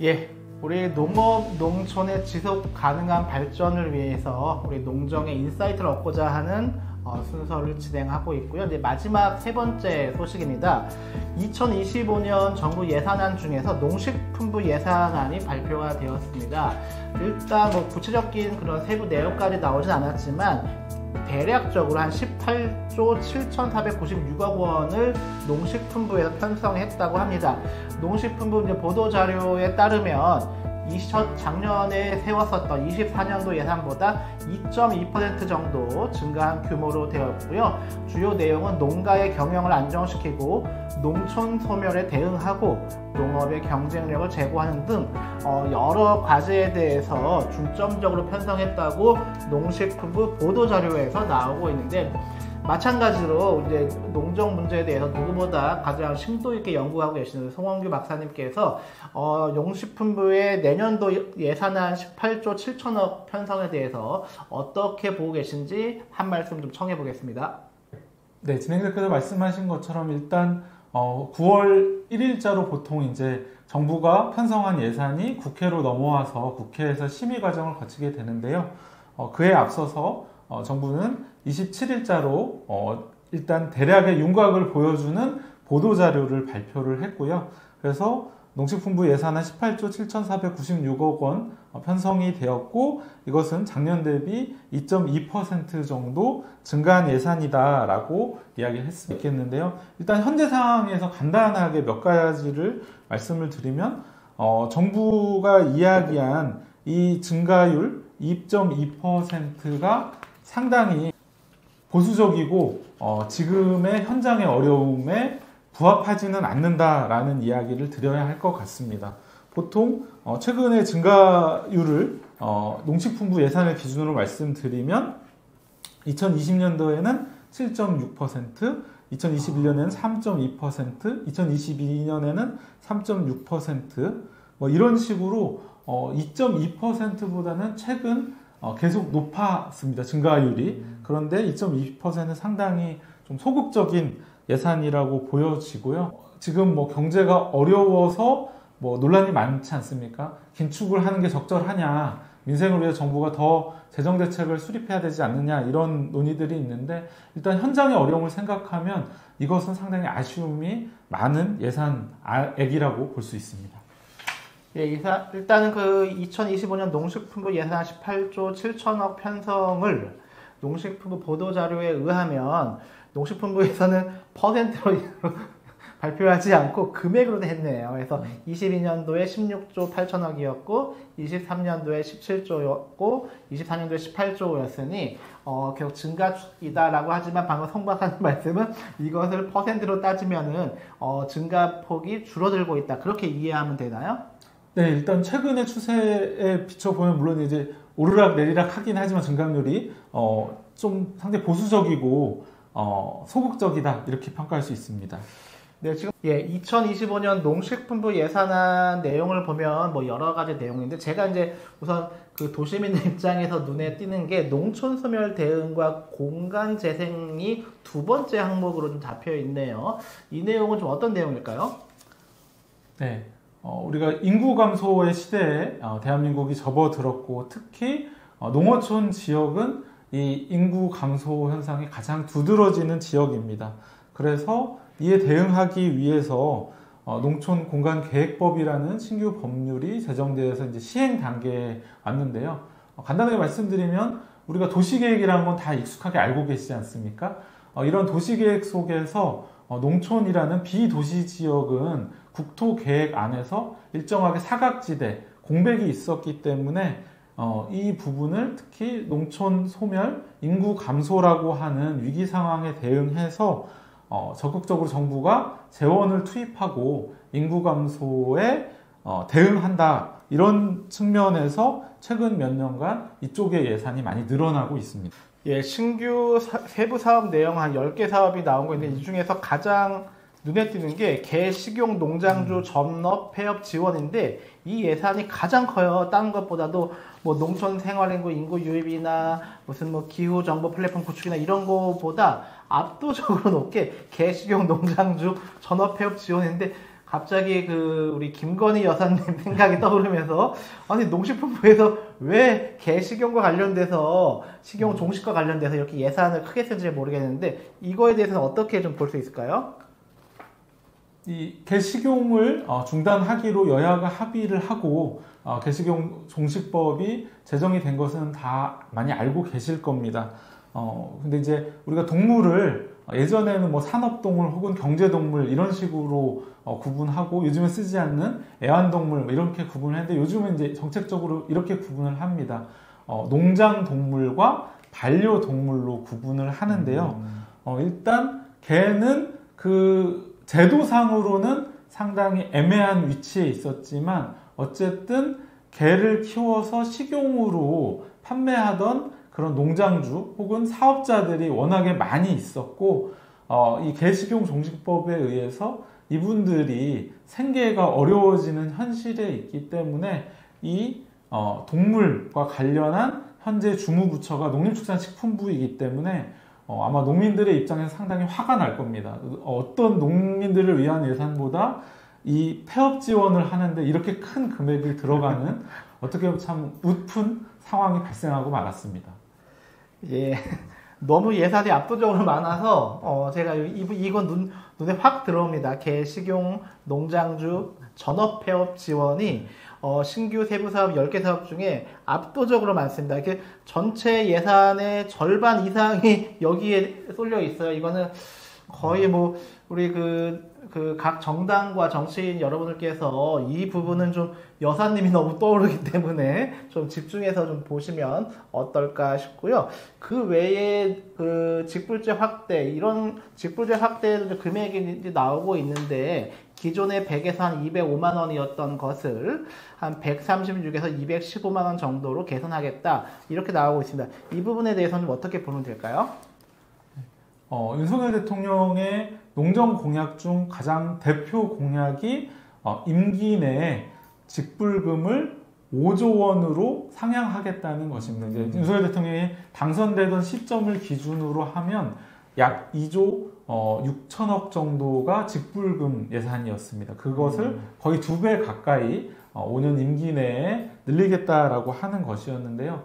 예, 우리 농업, 농촌의 지속 가능한 발전을 위해서 우리 농정의 인사이트를 얻고자 하는 순서를 진행하고 있고요. 이제 마지막 세 번째 소식입니다. 2025년 정부 예산안 중에서 농식품부 예산안이 발표가 되었습니다. 일단 뭐 구체적인 그런 세부 내용까지 나오진 않았지만 대략적으로 한 18조 7,496억 원을 농식품부에서 편성했다고 합니다. 농식품부 보도자료에 따르면 작년에 세웠었던 24년도 예산보다 2.2% 정도 증가한 규모로 되었고요. 주요 내용은 농가의 경영을 안정시키고 농촌 소멸에 대응하고 농업의 경쟁력을 제고하는 등 여러 과제에 대해서 중점적으로 편성했다고 농식품부 보도자료에서 나오고 있는데, 마찬가지로 이제 농정 문제에 대해서 누구보다 가장 심도 있게 연구하고 계시는 송원규 박사님께서 농식품부의 내년도 예산안 18조 7천억 편성에 대해서 어떻게 보고 계신지 한 말씀 좀 청해 보겠습니다. 네, 진행자께서 말씀하신 것처럼 일단 9월 1일자로 보통 이제 정부가 편성한 예산이 국회로 넘어와서 국회에서 심의 과정을 거치게 되는데요. 그에 앞서서 정부는 27일자로 일단 대략의 윤곽을 보여주는 보도자료를 발표를 했고요. 그래서 농식품부 예산안 18조 7,496억 원 편성이 되었고, 이것은 작년 대비 2.2% 정도 증가한 예산이다라고 이야기를 할 수 있겠는데요. 일단 현재 상황에서 간단하게 몇 가지를 말씀을 드리면, 정부가 이야기한 이 증가율 2.2%가 상당히 보수적이고 지금의 현장의 어려움에 부합하지는 않는다라는 이야기를 드려야 할 것 같습니다. 보통 최근의 증가율을 농식품부 예산을 기준으로 말씀드리면 2020년도에는 7.6%, 2021년에는 3.2%, 2022년에는 3.6%, 뭐 이런 식으로 2.2%보다는 최근 계속 높았습니다. 증가율이. 그런데 2.2%는 상당히 좀 소극적인 예산이라고 보여지고요. 지금 뭐 경제가 어려워서 뭐 논란이 많지 않습니까? 긴축을 하는 게 적절하냐, 민생을 위해 정부가 더 재정 대책을 수립해야 되지 않느냐, 이런 논의들이 있는데, 일단 현장의 어려움을 생각하면 이것은 상당히 아쉬움이 많은 예산액이라고 볼 수 있습니다. 예, 일단은 그 2025년 농식품부 예산 18조 7천억 편성을 농식품부 보도자료에 의하면 농식품부에서는 퍼센트로 발표하지 않고 금액으로 했네요. 그래서 22년도에 16조 8천억이었고 23년도에 17조였고 24년도에 18조였으니 계속 증가이다라고 하지만 방금 송 박사님 말씀은 이것을 퍼센트로 따지면은 증가폭이 줄어들고 있다, 그렇게 이해하면 되나요? 네, 일단 최근의 추세에 비춰보면 물론 이제 오르락 내리락 하긴 하지만 증가율이 좀 상당히 보수적이고 소극적이다, 이렇게 평가할 수 있습니다. 네, 지금 2025년 농식품부 예산안 내용을 보면 뭐 여러 가지 내용인데, 제가 이제 우선 그 도시민의 입장에서 눈에 띄는 게 농촌 소멸 대응과 공간 재생이 두 번째 항목으로 좀 잡혀 있네요. 이 내용은 좀 어떤 내용일까요? 네. 우리가 인구 감소의 시대에 대한민국이 접어들었고, 특히 농어촌 지역은 이 인구 감소 현상이 가장 두드러지는 지역입니다. 그래서 이에 대응하기 위해서 농촌 공간 계획법이라는 신규 법률이 제정되어서 이제 시행 단계에 왔는데요. 간단하게 말씀드리면 우리가 도시계획이라는 건 다 익숙하게 알고 계시지 않습니까? 이런 도시계획 속에서 농촌이라는 비도시 지역은 국토계획 안에서 일정하게 사각지대, 공백이 있었기 때문에 이 부분을 특히 농촌 소멸, 인구 감소라고 하는 위기 상황에 대응해서 적극적으로 정부가 재원을 투입하고 인구 감소에 대응한다, 이런 측면에서 최근 몇 년간 이쪽의 예산이 많이 늘어나고 있습니다. 예, 신규 세부 사업 내용 한 10개 사업이 나온 거 있는데, 이 중에서 가장 눈에 띄는 게 개식용 농장주 전업 폐업 지원인데, 이 예산이 가장 커요. 다른 것보다도 뭐 농촌 생활인구 인구 유입이나 무슨 뭐 기후 정보 플랫폼 구축이나 이런 거보다 압도적으로 높게 개식용 농장주 전업 폐업 지원인데, 갑자기 우리 김건희 여사님 생각이 떠오르면서 아니 농식품부에서 왜 개 식용과 관련돼서 식용 종식과 관련돼서 이렇게 예산을 크게 쓰는지 모르겠는데 이거에 대해서는 어떻게 좀 볼 수 있을까요? 이 개식용을 중단하기로 여야가 합의를 하고 개식용 종식법이 제정이 된 것은 다 많이 알고 계실 겁니다. 근데 이제 우리가 동물을 예전에는 뭐 산업동물 혹은 경제동물 이런 식으로 구분하고 요즘에 쓰지 않는 애완동물 이렇게 구분을 했는데 요즘은 이제 정책적으로 이렇게 구분을 합니다. 농장동물과 반려동물로 구분을 하는데요. 일단 개는 그 제도상으로는 상당히 애매한 위치에 있었지만 어쨌든 개를 키워서 식용으로 판매하던 그런 농장주 혹은 사업자들이 워낙에 많이 있었고 이 개식용 종식법에 의해서 이분들이 생계가 어려워지는 현실에 있기 때문에 이 동물과 관련한 현재 주무부처가 농림축산식품부이기 때문에 아마 농민들의 입장에서 상당히 화가 날 겁니다. 어떤 농민들을 위한 예산보다 이 폐업 지원을 하는데 이렇게 큰 금액이 들어가는 어떻게 보면 참 웃픈 상황이 발생하고 말았습니다. 예, 너무 예산이 압도적으로 많아서 제가 이건 눈에 확 들어옵니다. 개 식용 농장주 전업 폐업 지원이 신규 세부 사업 10개 사업 중에 압도적으로 많습니다. 이렇게 전체 예산의 절반 이상이 여기에 쏠려 있어요. 이거는 거의 뭐 우리 각 정당과 정치인 여러분들께서 이 부분은 좀 여사님이 너무 떠오르기 때문에 좀 집중해서 좀 보시면 어떨까 싶고요. 그 외에 직불제 확대, 이런 직불제 확대도 금액이 이제 나오고 있는데 기존에 100에서 한 205만 원이었던 것을 한 136에서 215만 원 정도로 개선하겠다 이렇게 나오고 있습니다. 이 부분에 대해서는 어떻게 보면 될까요? 윤석열 대통령의 농정 공약 중 가장 대표 공약이 임기 내에 직불금을 5조 원으로 상향하겠다는 것입니다. 이제 윤석열 대통령이 당선되던 시점을 기준으로 하면 약 2조 6천억 정도가 직불금 예산이었습니다. 그것을 거의 2배 가까이 5년 임기 내에 늘리겠다라고 하는 것이었는데요.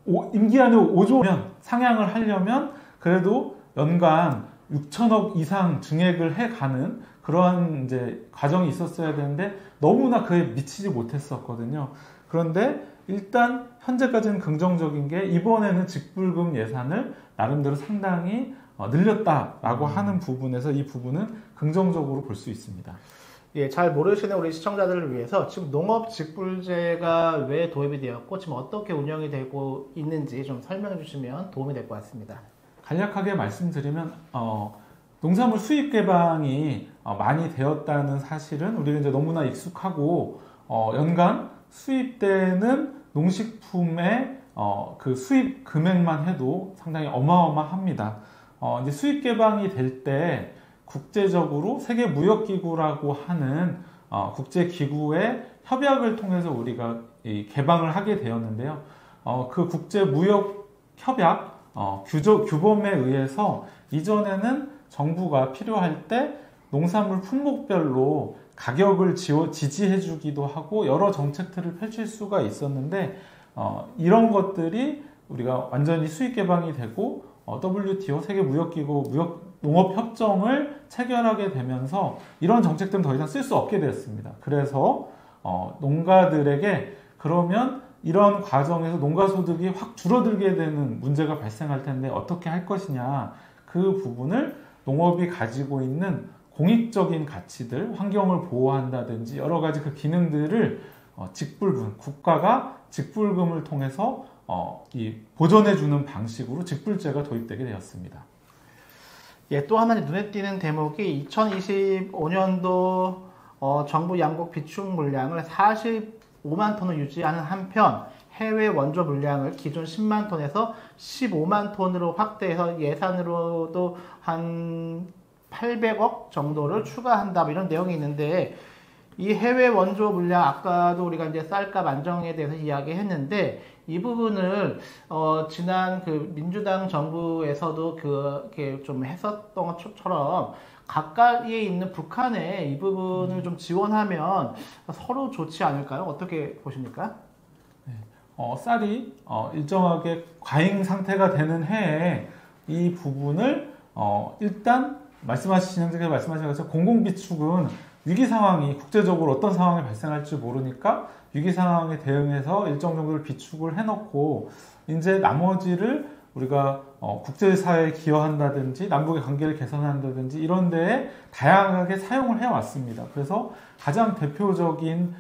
임기 안에 5조면 상향을 하려면 그래도 연간 6천억 이상 증액을 해가는 그러한 이제 과정이 있었어야 되는데 너무나 그에 미치지 못했었거든요. 그런데 일단 현재까지는 긍정적인 게 이번에는 직불금 예산을 나름대로 상당히 늘렸다라고 하는 부분에서 이 부분은 긍정적으로 볼 수 있습니다. 예, 잘 모르시는 우리 시청자들을 위해서 지금 농업 직불제가 왜 도입이 되었고 지금 어떻게 운영이 되고 있는지 좀 설명해 주시면 도움이 될 것 같습니다. 간략하게 말씀드리면 농산물 수입 개방이 많이 되었다는 사실은 우리가 이제 너무나 익숙하고 연간 수입되는 농식품의 그 수입 금액만 해도 상당히 어마어마합니다. 이제 수입 개방이 될 때 국제적으로 세계 무역기구라고 하는 국제기구의 협약을 통해서 우리가 개방을 하게 되었는데요. 그 국제 무역 협약 규범에 의해서 이전에는 정부가 필요할 때 농산물 품목별로 가격을 지지해 주기도 하고 여러 정책들을 펼칠 수가 있었는데 이런 것들이 우리가 완전히 수입 개방이 되고 WTO 세계무역기구 농업협정을 체결하게 되면서 이런 정책들은 더 이상 쓸 수 없게 되었습니다. 그래서 농가들에게 그러면 이런 과정에서 농가 소득이 확 줄어들게 되는 문제가 발생할 텐데 어떻게 할 것이냐, 그 부분을 농업이 가지고 있는 공익적인 가치들, 환경을 보호한다든지 여러 가지 그 기능들을 직불금, 국가가 직불금을 통해서 보전해주는 방식으로 직불제가 도입되게 되었습니다. 예, 또 하나 눈에 띄는 대목이 2025년도 정부 양곡 비축 물량을 45만 톤을 유지하는 한편 해외 원조 물량을 기존 10만 톤에서 15만 톤으로 확대해서 예산으로도 한 800억 정도를 추가한다 이런 내용이 있는데 이 해외 원조 물량 아까도 우리가 이제 쌀값 안정에 대해서 이야기했는데 이 부분을 지난 그 민주당 정부에서도 그렇게 좀 했었던 것처럼 가까이에 있는 북한에 이 부분을 좀 지원하면 서로 좋지 않을까요? 어떻게 보십니까? 쌀이 일정하게 과잉 상태가 되는 해에 이 부분을 일단 진행자께서 말씀하신 것처럼 공공비축은 위기 상황이 국제적으로 어떤 상황이 발생할지 모르니까 위기 상황에 대응해서 일정 정도를 비축을 해놓고 이제 나머지를 우리가 국제사회에 기여한다든지 남북의 관계를 개선한다든지 이런 데에 다양하게 사용을 해왔습니다. 그래서 가장 대표적인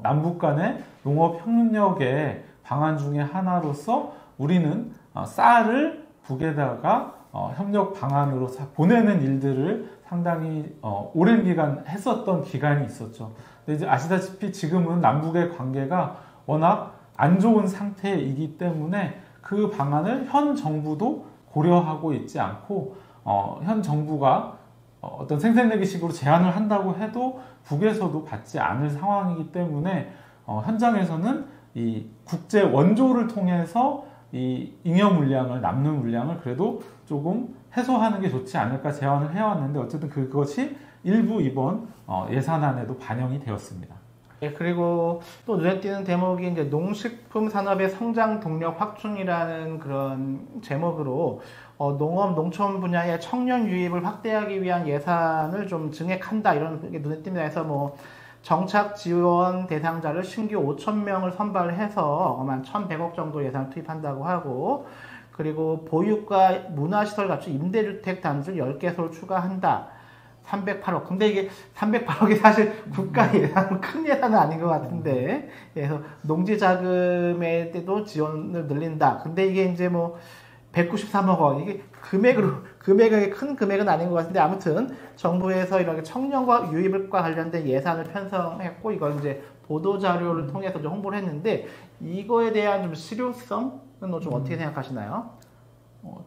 남북 간의 농업협력의 방안 중에 하나로서 우리는 쌀을 북에다가 협력 방안으로 보내는 일들을 상당히 오랜 기간 했었던 기간이 있었죠. 근데 이제 아시다시피 지금은 남북의 관계가 워낙 안 좋은 상태이기 때문에 그 방안을 현 정부도 고려하고 있지 않고 현 정부가 어떤 생색내기식으로 제안을 한다고 해도 북에서도 받지 않을 상황이기 때문에 현장에서는 이 국제 원조를 통해서 이 잉여 물량을 남는 물량을 그래도 조금 해소하는 게 좋지 않을까 제안을 해왔는데 어쨌든 그것이 일부 이번 예산안에도 반영이 되었습니다. 예, 그리고 또 눈에 띄는 대목이 이제 농식품 산업의 성장 동력 확충이라는 그런 제목으로 농업, 농촌 분야의 청년 유입을 확대하기 위한 예산을 좀 증액한다 이런 게 눈에 띕니다. 해서 뭐 정착 지원 대상자를 신규 5,000명을 선발해서 한 1,100억 정도 예산을 투입한다고 하고 그리고 보유가 문화시설 갖춘 임대주택 단지를 10개소를 추가한다. 308억. 근데 이게 308억이 사실 국가 예산, 큰 예산은 아닌 것 같은데. 그래서 농지 자금에 때도 지원을 늘린다. 근데 이게 이제 뭐 193억 원. 이게 금액이 큰 금액은 아닌 것 같은데 아무튼 정부에서 이렇게 청년과 유입과 관련된 예산을 편성했고 이걸 이제 보도자료를 통해서 좀 홍보를 했는데 이거에 대한 좀 실효성은 좀 어떻게 생각하시나요?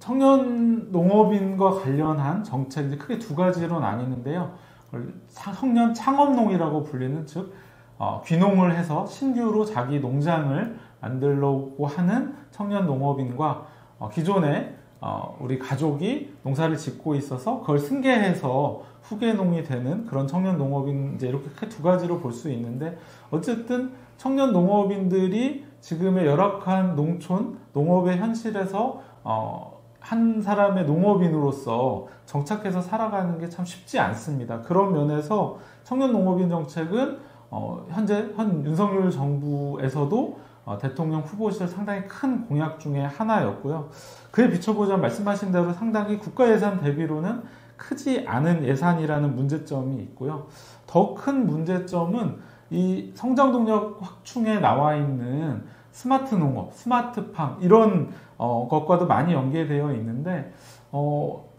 청년 농업인과 관련한 정책이 크게 두 가지로 나뉘는데요. 청년 창업농이라고 불리는 즉 귀농을 해서 신규로 자기 농장을 만들려고 하는 청년 농업인과 기존에 우리 가족이 농사를 짓고 있어서 그걸 승계해서 후계농이 되는 그런 청년 농업인 이제 이렇게 크게 두 가지로 볼 수 있는데 어쨌든 청년 농업인들이 지금의 열악한 농촌 농업의 현실에서 한 사람의 농업인으로서 정착해서 살아가는 게 참 쉽지 않습니다. 그런 면에서 청년 농업인 정책은 현 윤석열 정부에서도 대통령 후보 시절 상당히 큰 공약 중에 하나였고요. 그에 비춰보자면 말씀하신 대로 상당히 국가 예산 대비로는 크지 않은 예산이라는 문제점이 있고요. 더 큰 문제점은 이 성장 동력 확충에 나와 있는 스마트 농업, 스마트팜 이런 것과도 많이 연계되어 있는데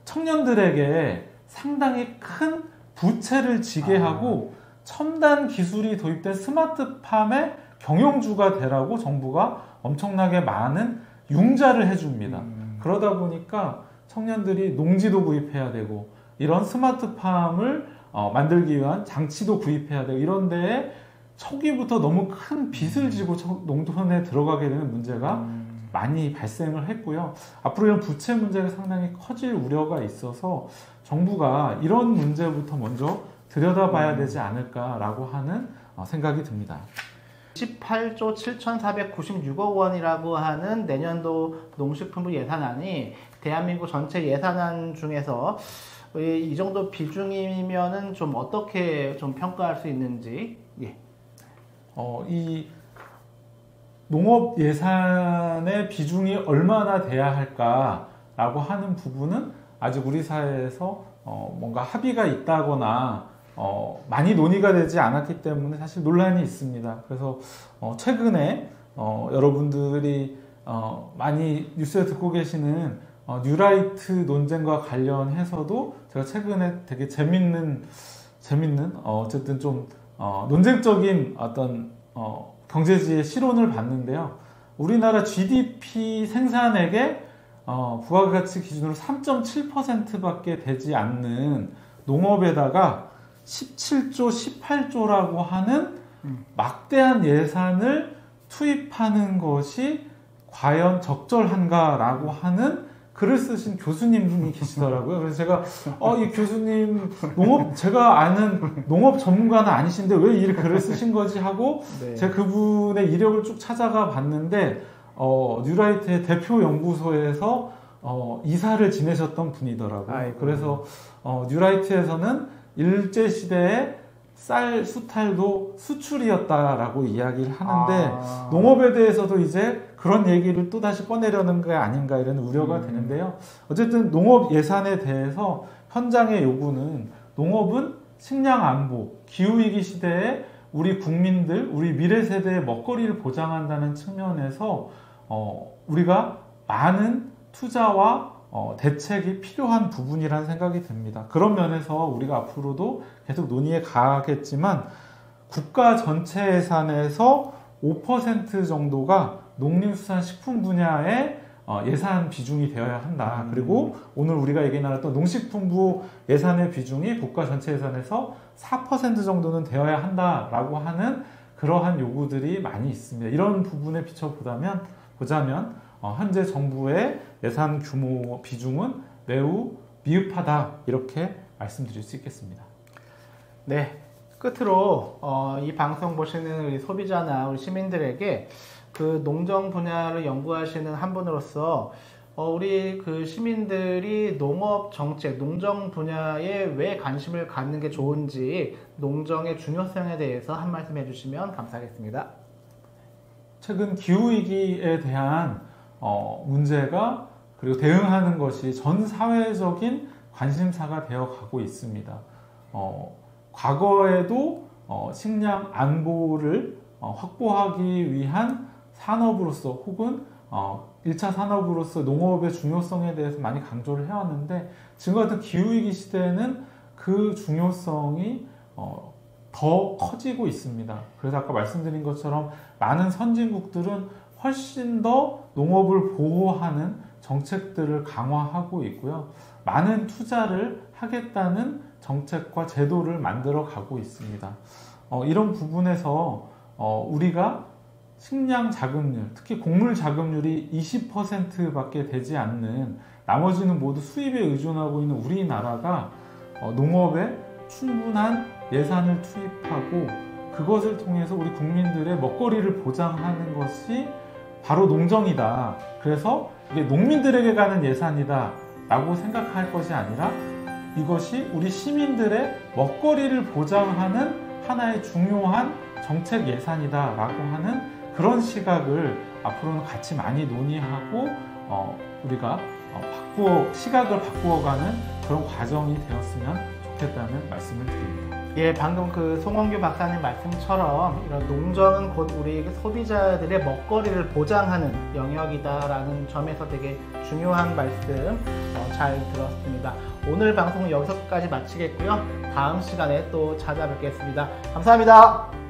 청년들에게 상당히 큰 부채를 지게 하고 첨단 기술이 도입된 스마트팜의 경영주가 되라고 정부가 엄청나게 많은 융자를 해줍니다. 그러다 보니까 청년들이 농지도 구입해야 되고 이런 스마트팜을 만들기 위한 장치도 구입해야 되고 이런 데에 초기부터 너무 큰 빚을 지고 농촌에 들어가게 되는 문제가 많이 발생을 했고요. 앞으로 이런 부채 문제가 상당히 커질 우려가 있어서 정부가 이런 문제부터 먼저 들여다봐야 되지 않을까라고 하는 생각이 듭니다. 18조 7,496억 원이라고 하는 내년도 농식품부 예산안이 대한민국 전체 예산안 중에서 이 정도 비중이면은 좀 어떻게 좀 평가할 수 있는지. 예. 이 농업 예산의 비중이 얼마나 돼야 할까라고 하는 부분은 아직 우리 사회에서 뭔가 합의가 있다거나 많이 논의가 되지 않았기 때문에 사실 논란이 있습니다. 그래서 최근에 여러분들이 많이 뉴스에 듣고 계시는 뉴라이트 논쟁과 관련해서도 제가 최근에 되게 재밌는 어쨌든 좀 논쟁적인 어떤 경제지의 실론을 봤는데요. 우리나라 GDP 생산액의 부가가치 기준으로 3.7%밖에 되지 않는 농업에다가 17조, 18조라고 하는 막대한 예산을 투입하는 것이 과연 적절한가라고 하는 글을 쓰신 교수님이 계시더라고요. 그래서 제가 이 교수님 제가 아는 농업 전문가는 아니신데 왜 이 글을 쓰신 거지 하고 네. 제가 그분의 이력을 쭉 찾아가 봤는데 뉴라이트의 대표 연구소에서 이사를 지내셨던 분이더라고요. 아이고. 그래서 뉴라이트에서는 일제 시대에 쌀 수탈도 수출이었다라고 이야기를 하는데 농업에 대해서도 이제 그런 얘기를 또다시 꺼내려는 게 아닌가 이런 우려가 되는데요. 어쨌든 농업 예산에 대해서 현장의 요구는 농업은 식량 안보, 기후위기 시대에 우리 국민들, 우리 미래 세대의 먹거리를 보장한다는 측면에서 우리가 많은 투자와 대책이 필요한 부분이라는 생각이 듭니다. 그런 면에서 우리가 앞으로도 계속 논의해 가겠지만 국가 전체 예산에서 5% 정도가 농림수산식품 분야의 예산 비중이 되어야 한다. 그리고 오늘 우리가 얘기 나눴던 농식품부 예산의 비중이 국가 전체 예산에서 4% 정도는 되어야 한다라고 하는 그러한 요구들이 많이 있습니다. 이런 부분에 비춰보자면 현재 정부의 예산 규모 비중은 매우 미흡하다 이렇게 말씀드릴 수 있겠습니다. 네, 끝으로 이 방송 보시는 우리 소비자나 우리 시민들에게 그 농정 분야를 연구하시는 한 분으로서 우리 그 시민들이 농업 정책, 농정 분야에 왜 관심을 갖는 게 좋은지 농정의 중요성에 대해서 한 말씀 해주시면 감사하겠습니다. 최근 기후위기에 대한 문제가 그리고 대응하는 것이 전 사회적인 관심사가 되어 가고 있습니다. 과거에도 식량 안보를 확보하기 위한 산업으로서 혹은 1차 산업으로서 농업의 중요성에 대해서 많이 강조를 해왔는데 지금 같은 기후위기 시대에는 그 중요성이 더 커지고 있습니다. 그래서 아까 말씀드린 것처럼 많은 선진국들은 훨씬 더 농업을 보호하는 정책들을 강화하고 있고요. 많은 투자를 하겠다는 정책과 제도를 만들어 가고 있습니다. 이런 부분에서 우리가 식량 자급률, 특히 곡물 자급률이 20%밖에 되지 않는 나머지는 모두 수입에 의존하고 있는 우리나라가 농업에 충분한 예산을 투입하고 그것을 통해서 우리 국민들의 먹거리를 보장하는 것이 바로 농정이다. 그래서 이게 농민들에게 가는 예산이다 라고 생각할 것이 아니라 이것이 우리 시민들의 먹거리를 보장하는 하나의 중요한 정책 예산이다 라고 하는 그런 시각을 앞으로는 같이 많이 논의하고 우리가 시각을 바꾸어가는 그런 과정이 되었으면 좋겠다는 말씀을 드립니다. 예, 방금 그 송원규 박사님 말씀처럼 이런 농정은 곧 우리 소비자들의 먹거리를 보장하는 영역이다라는 점에서 되게 중요한 말씀 잘 들었습니다. 오늘 방송은 여기서까지 마치겠고요. 다음 시간에 또 찾아뵙겠습니다. 감사합니다.